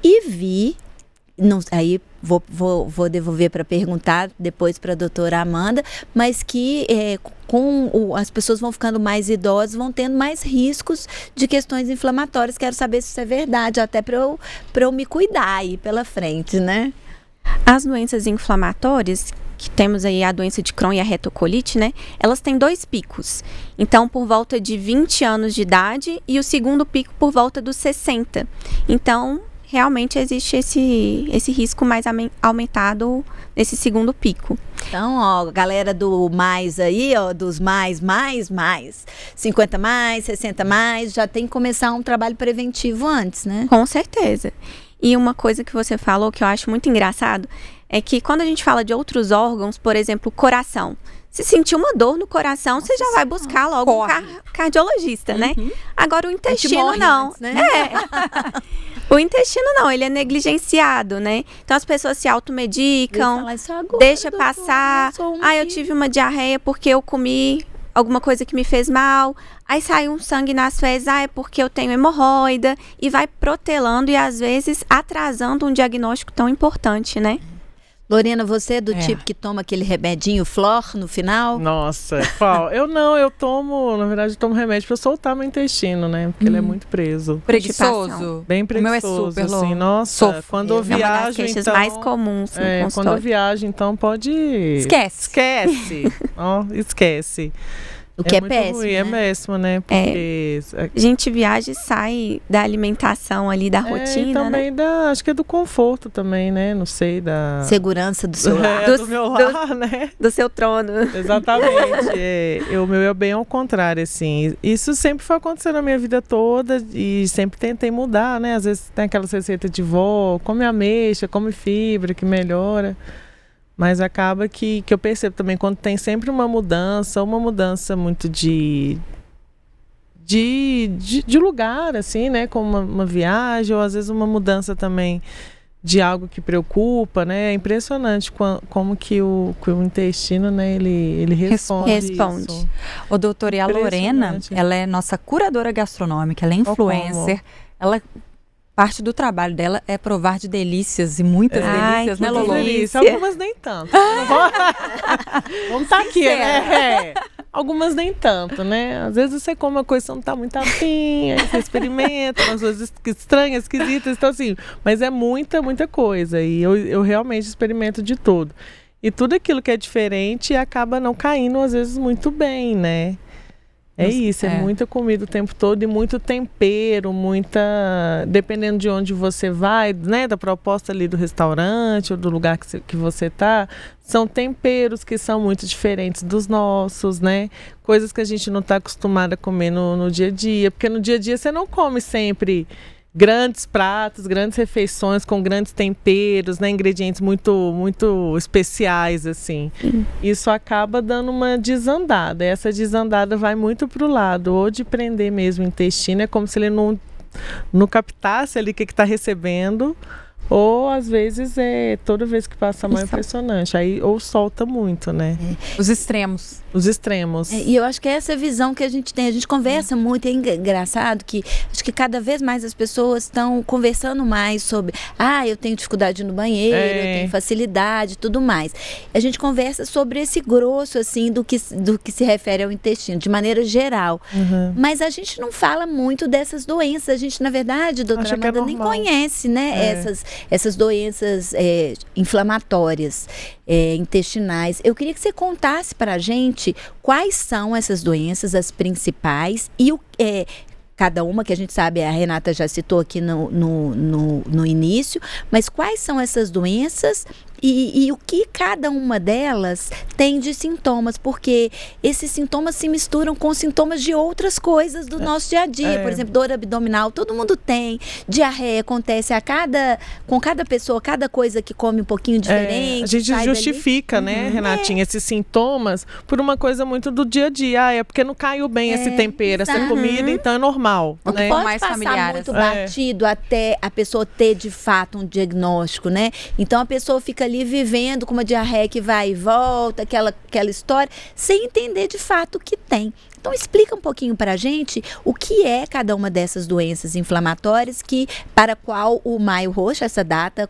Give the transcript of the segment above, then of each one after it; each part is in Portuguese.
E vi, não, aí vou devolver para perguntar depois para a doutora Amanda, mas que as pessoas vão ficando mais idosas, vão tendo mais riscos de questões inflamatórias. Quero saber se isso é verdade, até para eu me cuidar aí pela frente, né? As doenças inflamatórias, que temos aí a doença de Crohn e a retocolite, né? Elas têm 2 picos. Então, por volta de 20 anos de idade e o segundo pico por volta dos 60. Então, realmente existe esse risco mais aumentado nesse segundo pico. Então, ó, galera do mais aí, ó, dos mais, 50 mais, 60 mais, já tem que começar um trabalho preventivo antes, né? Com certeza. E uma coisa que você falou que eu acho muito engraçado é que quando a gente fala de outros órgãos, por exemplo, coração, se sentir uma dor no coração, você já vai buscar logo um cardiologista, né? Agora o intestino não. Antes, né? O intestino não, ele é negligenciado, né? Então as pessoas se automedicam, agora, deixa passar. Eu tive uma diarreia porque eu comi alguma coisa que me fez mal. Aí sai um sangue nas fezes, é porque eu tenho hemorroida. E vai protelando e às vezes atrasando um diagnóstico tão importante, né? Lorena, você é do tipo que toma aquele remedinho Flor no final? Nossa, qual? Eu tomo, na verdade, eu tomo remédio pra soltar meu intestino, né? Porque ele é muito preso. Preguiçoso? Bem preguiçoso, o meu é super assim, nossa, quando eu É uma das viajo, queixas então... mais comuns no quando eu consultório. viajo, então pode... Esquece. Ó, esquece. O que é muito péssimo, ruim, né? É péssimo, né? Porque... A gente viaja e sai da alimentação ali, da rotina, e também né? acho que é do conforto também, né? Não sei, da... Segurança do seu lar. do meu lar, né? Do seu trono. Exatamente. O meu é bem ao contrário, assim. Isso sempre foi acontecendo na minha vida toda e sempre tentei mudar, né? Às vezes tem aquela receita de vó, come ameixa, come fibra, que melhora. Mas acaba que eu percebo também, quando tem sempre uma mudança muito de lugar, assim, né? Como uma viagem, ou às vezes uma mudança também de algo que preocupa, né? É impressionante como que o intestino, né? Ele responde. Isso. O doutor, e a Lorena, ela é nossa curadora gastronômica, ela é influencer, ela... Parte do trabalho dela é provar de delícias, e muitas delícias, né, Lolo? Algumas nem tanto. Vamos estar aqui, né? Algumas nem tanto, né? Às vezes você come uma coisa que não tá muito afim, aí você experimenta umas coisas estranhas, esquisitas, então assim, mas é muita coisa, e eu realmente experimento de tudo. E tudo aquilo que é diferente acaba não caindo, às vezes, muito bem, né? É isso, é muita comida o tempo todo e muito tempero, dependendo de onde você vai, né, da proposta ali do restaurante ou do lugar que você tá, são temperos que são muito diferentes dos nossos, né, coisas que a gente não está acostumado a comer no dia a dia, porque no dia a dia você não come sempre grandes pratos, grandes refeições com grandes temperos, né, ingredientes muito especiais, assim. Isso acaba dando uma desandada. Essa desandada vai muito pro lado, ou de prender mesmo o intestino, é como se ele não captasse ali o que está recebendo, ou às vezes toda vez que passa mal é impressionante, aí ou solta muito, né? Os extremos. E eu acho que é essa visão que a gente tem, a gente conversa muito, é engraçado que acho que cada vez mais as pessoas estão conversando mais sobre, eu tenho dificuldade no banheiro, eu tenho facilidade e tudo mais. A gente conversa sobre esse grosso, assim, do que se refere ao intestino, de maneira geral. Mas a gente não fala muito dessas doenças, a gente, na verdade, doutora Amanda, nem conhece, né, essas doenças inflamatórias, intestinais. Eu queria que você contasse para a gente quais são essas doenças, as principais, e cada uma que a gente sabe, a Renata já citou aqui no início, mas quais são essas doenças e o que cada uma delas tem de sintomas, porque esses sintomas se misturam com sintomas de outras coisas do nosso dia a dia, por exemplo, dor abdominal, todo mundo tem, diarreia acontece com cada pessoa, cada coisa que come um pouquinho diferente. A gente justifica, né, Renatinha, esses sintomas por uma coisa muito do dia a dia, é porque não caiu bem esse tempero, essa comida, então é normal. Não né? pode mais passar familiar, muito batido até a pessoa ter de fato um diagnóstico, né? Então a pessoa fica ali vivendo com uma diarreia que vai e volta, aquela história, sem entender de fato o que tem. Então explica um pouquinho para a gente o que é cada uma dessas doenças inflamatórias para a qual o Maio Roxo, essa data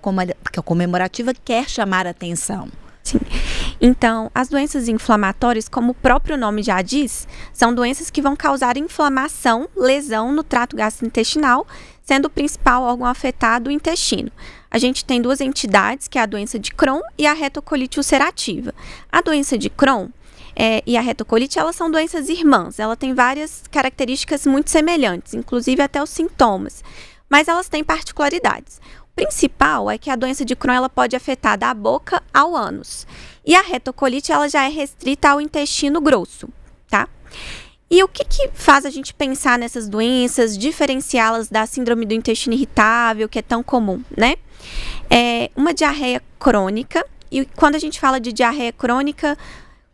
comemorativa, quer chamar a atenção. Sim. Então, as doenças inflamatórias, como o próprio nome já diz, são doenças que vão causar inflamação, lesão no trato gastrointestinal, sendo o principal órgão afetado o intestino. A gente tem duas entidades, que é a doença de Crohn e a retocolite ulcerativa. A doença de Crohn e a retocolite, elas são doenças irmãs. Ela tem várias características muito semelhantes, inclusive até os sintomas, mas elas têm particularidades. Principal é que a doença de Crohn ela pode afetar da boca ao ânus. E a retocolite ela já é restrita ao intestino grosso, tá? E o que faz a gente pensar nessas doenças, diferenciá-las da síndrome do intestino irritável, que é tão comum, né? É uma diarreia crônica. E quando a gente fala de diarreia crônica,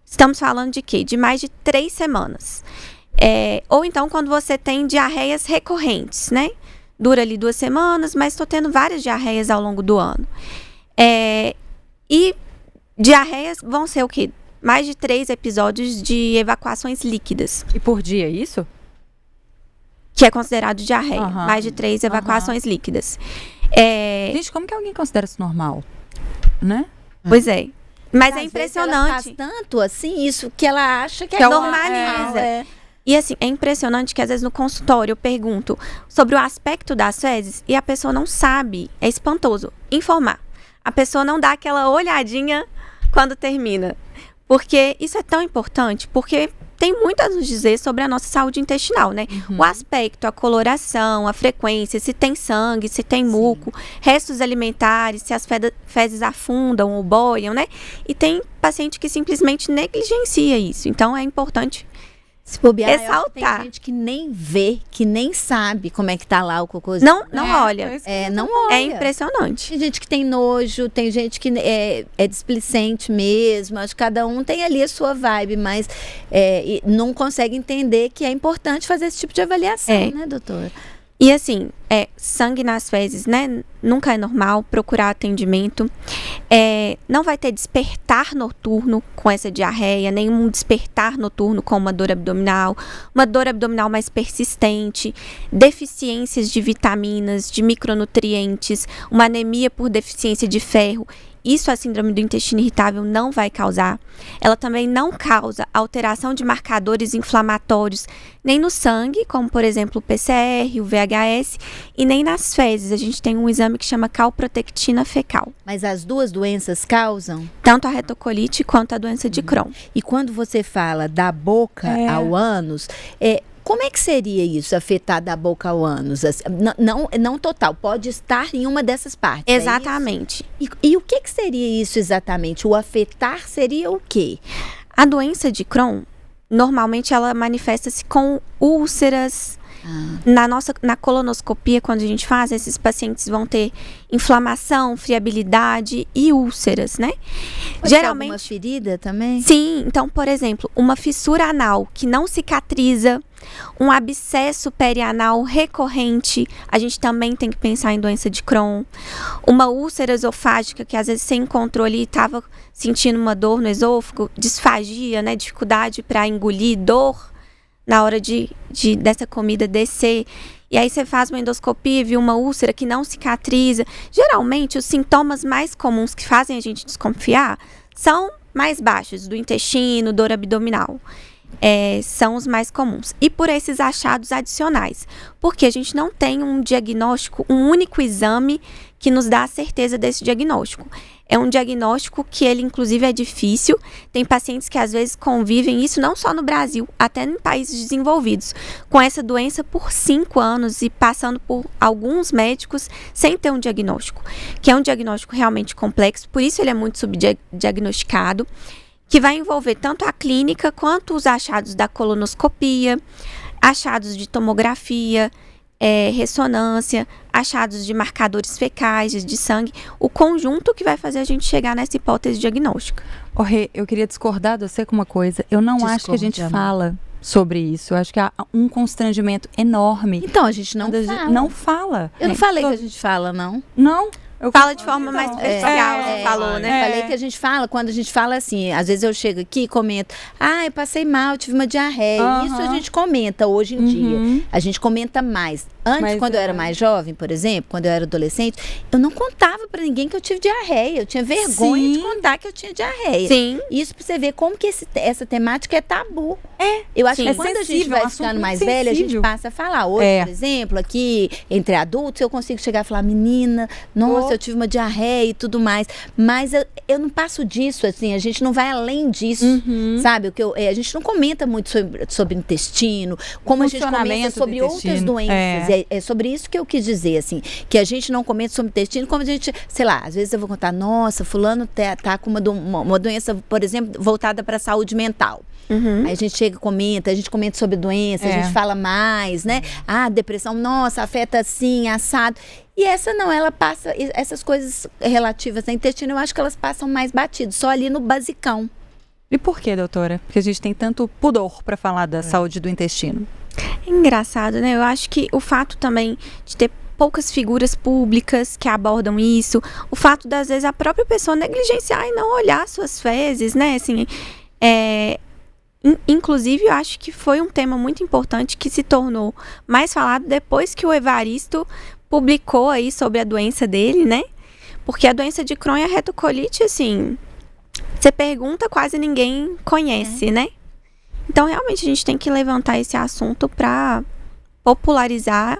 estamos falando de quê? De mais de 3 semanas. Ou então quando você tem diarreias recorrentes, né? Dura ali 2 semanas, mas estou tendo várias diarreias ao longo do ano. E diarreias vão ser o quê? Mais de 3 episódios de evacuações líquidas. E por dia, isso? Que é considerado diarreia. Mais de 3 evacuações líquidas. Gente, como que alguém considera isso normal? Né? Pois é. Mas é Às impressionante. Ela faz tanto assim, isso que ela acha que Que é normaliza. E assim, é impressionante que às vezes no consultório eu pergunto sobre o aspecto das fezes e a pessoa não sabe. É espantoso. Informar. A pessoa não dá aquela olhadinha quando termina. Porque isso é tão importante, porque tem muito a nos dizer sobre a nossa saúde intestinal, né? O aspecto, a coloração, a frequência, se tem sangue, se tem muco, restos alimentares, se as fezes afundam ou boiam, né? E tem paciente que simplesmente negligencia isso. Então, é importante se bobear, ressaltar. Tem gente que nem vê, que nem sabe como é que tá lá o cocôzinho. Não olha. Não olha. É impressionante. Tem gente que tem nojo, tem gente que é displicente mesmo. Acho que cada um tem ali a sua vibe, mas não consegue entender que é importante fazer esse tipo de avaliação, né, doutora? E assim, sangue nas fezes, né? Nunca é normal, procurar atendimento. Não vai ter despertar noturno com essa diarreia, nenhum despertar noturno com uma dor abdominal mais persistente, deficiências de vitaminas, de micronutrientes, uma anemia por deficiência de ferro. Isso a síndrome do intestino irritável não vai causar. Ela também não causa alteração de marcadores inflamatórios, nem no sangue, como por exemplo o PCR, o VHS, e nem nas fezes. A gente tem um exame que chama calprotectina fecal. Mas as duas doenças causam? Tanto a retocolite quanto a doença de Crohn. E quando você fala da boca ao ânus, como é que seria isso, afetar da boca ao ânus? Não total, pode estar em uma dessas partes. Exatamente. E o que seria isso exatamente? O afetar seria o quê? A doença de Crohn, normalmente ela manifesta-se com úlceras. Na colonoscopia, quando a gente faz, esses pacientes vão ter inflamação, friabilidade e úlceras, né? Pode geralmente ter alguma ferida também? Sim, então, por exemplo, uma fissura anal que não cicatriza, um abscesso perianal recorrente, a gente também tem que pensar em doença de Crohn. Uma úlcera esofágica que às vezes você encontrou ali e estava sentindo uma dor no esôfago, disfagia, né? Dificuldade para engolir, dor na hora dessa comida descer. E aí você faz uma endoscopia e viu uma úlcera que não cicatriza. Geralmente, os sintomas mais comuns que fazem a gente desconfiar são mais baixos, do intestino, dor abdominal. São os mais comuns. E por esses achados adicionais. Porque a gente não tem um diagnóstico, um único exame que nos dá a certeza desse diagnóstico. É um diagnóstico que ele, inclusive, é difícil. Tem pacientes que, às vezes, convivem, isso não só no Brasil, até em países desenvolvidos, com essa doença por 5 anos e passando por alguns médicos sem ter um diagnóstico, que é um diagnóstico realmente complexo, por isso ele é muito subdiagnosticado, que vai envolver tanto a clínica quanto os achados da colonoscopia, achados de tomografia, ressonância, achados de marcadores fecais, de sangue, o conjunto que vai fazer a gente chegar nessa hipótese diagnóstica. Rê, eu queria discordar de você com uma coisa. Eu não acho que a gente fala sobre isso. Eu acho que há um constrangimento enorme. Então, a gente não fala. Não fala. Eu não falei que a gente fala, não. Não. Fala de forma mais superficial, você falou, né? Falei que a gente fala, quando a gente fala assim, às vezes eu chego aqui e comento, eu passei mal, tive uma diarreia. Isso a gente comenta hoje em dia. A gente comenta mais. Antes, quando eu era mais jovem, por exemplo, quando eu era adolescente, eu não contava pra ninguém que eu tive diarreia. Eu tinha vergonha de contar que eu tinha diarreia. Sim. Isso pra você ver como que essa temática é tabu. Eu acho que quando a gente vai ficando mais velha, a gente passa a falar. Hoje, por exemplo, aqui, entre adultos, eu consigo chegar e falar, menina, nossa, eu tive uma diarreia e tudo mais. Mas eu não passo disso, assim, a gente não vai além disso, sabe? A gente não comenta muito sobre intestino, como a gente comenta sobre outras doenças. É sobre isso que eu quis dizer, assim, que a gente não comenta sobre intestino, como a gente, sei lá, às vezes eu vou contar, nossa, fulano tá com uma doença, por exemplo, voltada para a saúde mental. Aí a gente chega e a gente comenta sobre doença, a gente fala mais, né? Depressão, nossa, afeta assim, assado. E essa não, ela passa, essas coisas relativas ao intestino, eu acho que elas passam mais batido, só ali no basicão. E por que, doutora? Porque a gente tem tanto pudor para falar da saúde do intestino. É engraçado, né? Eu acho que o fato também de ter poucas figuras públicas que abordam isso, o fato das vezes a própria pessoa negligenciar e não olhar suas fezes, né? Assim, inclusive, eu acho que foi um tema muito importante que se tornou mais falado depois que o Evaristo publicou aí sobre a doença dele, né? Porque a doença de Crohn e a retocolite, assim, você pergunta, quase ninguém conhece, né? Então, realmente, a gente tem que levantar esse assunto para popularizar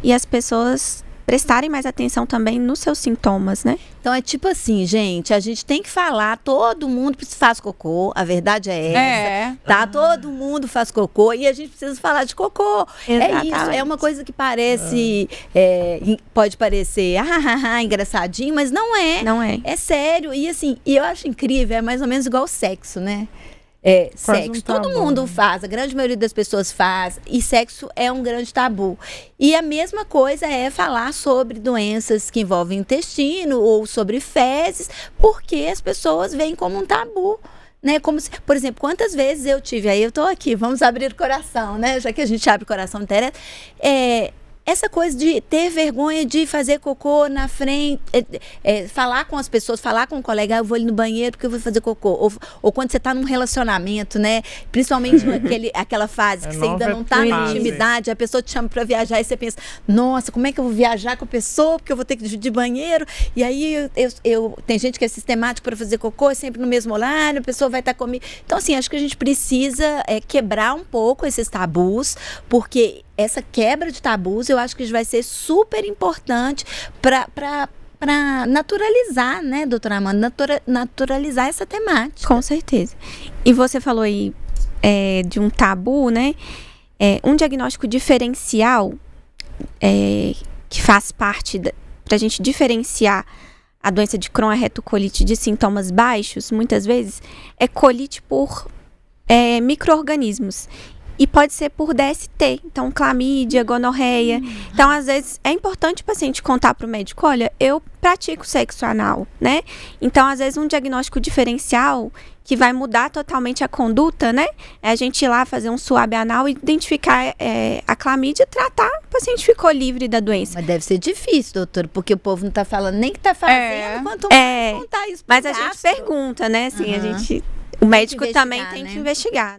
e as pessoas prestarem mais atenção também nos seus sintomas, né? Então é tipo assim, gente, a gente tem que falar, todo mundo faz cocô, a verdade é essa, tá? Todo mundo faz cocô e a gente precisa falar de cocô. Exatamente. É isso, é uma coisa que parece, pode parecer, engraçadinho, mas não é. Não é. É sério, e assim, e eu acho incrível, é mais ou menos igual o sexo, né? Sexo, todo mundo faz, a grande maioria das pessoas faz, e sexo é um grande tabu. E a mesma coisa é falar sobre doenças que envolvem intestino ou sobre fezes, porque as pessoas veem como um tabu. Né? Como se, por exemplo, quantas vezes eu tive, aí eu tô aqui, vamos abrir o coração, né? Já que a gente abre o coração direto, essa coisa de ter vergonha de fazer cocô na frente, falar com as pessoas, falar com o colega, eu vou ali no banheiro porque eu vou fazer cocô. Ou quando você está num relacionamento, né? Principalmente aquela fase que você ainda não está na intimidade, a pessoa te chama para viajar e você pensa, nossa, como é que eu vou viajar com a pessoa? Porque eu vou ter que dividir banheiro. E aí tem gente que é sistemático para fazer cocô, é sempre no mesmo horário, a pessoa vai estar comigo. Então, assim, acho que a gente precisa quebrar um pouco esses tabus, porque essa quebra de tabus, eu acho que vai ser super importante para naturalizar, né, doutora Amanda? Naturalizar essa temática. Com certeza. E você falou aí de um tabu, né? Um diagnóstico diferencial que faz parte para a gente diferenciar a doença de Crohn, a retocolite, de sintomas baixos, muitas vezes, é colite por micro-organismos. E pode ser por DST, então clamídia, gonorreia. Então, às vezes, é importante o paciente contar para o médico, olha, eu pratico sexo anal, né? Então, às vezes, um diagnóstico diferencial que vai mudar totalmente a conduta, né? É a gente ir lá fazer um suave anal e identificar a clamídia, tratar, o paciente ficou livre da doença. Mas deve ser difícil, doutor, porque o povo não está falando nem que está fazendo, quanto mais contar isso. Mas a gente pergunta, né? Assim, o médico também tem que investigar.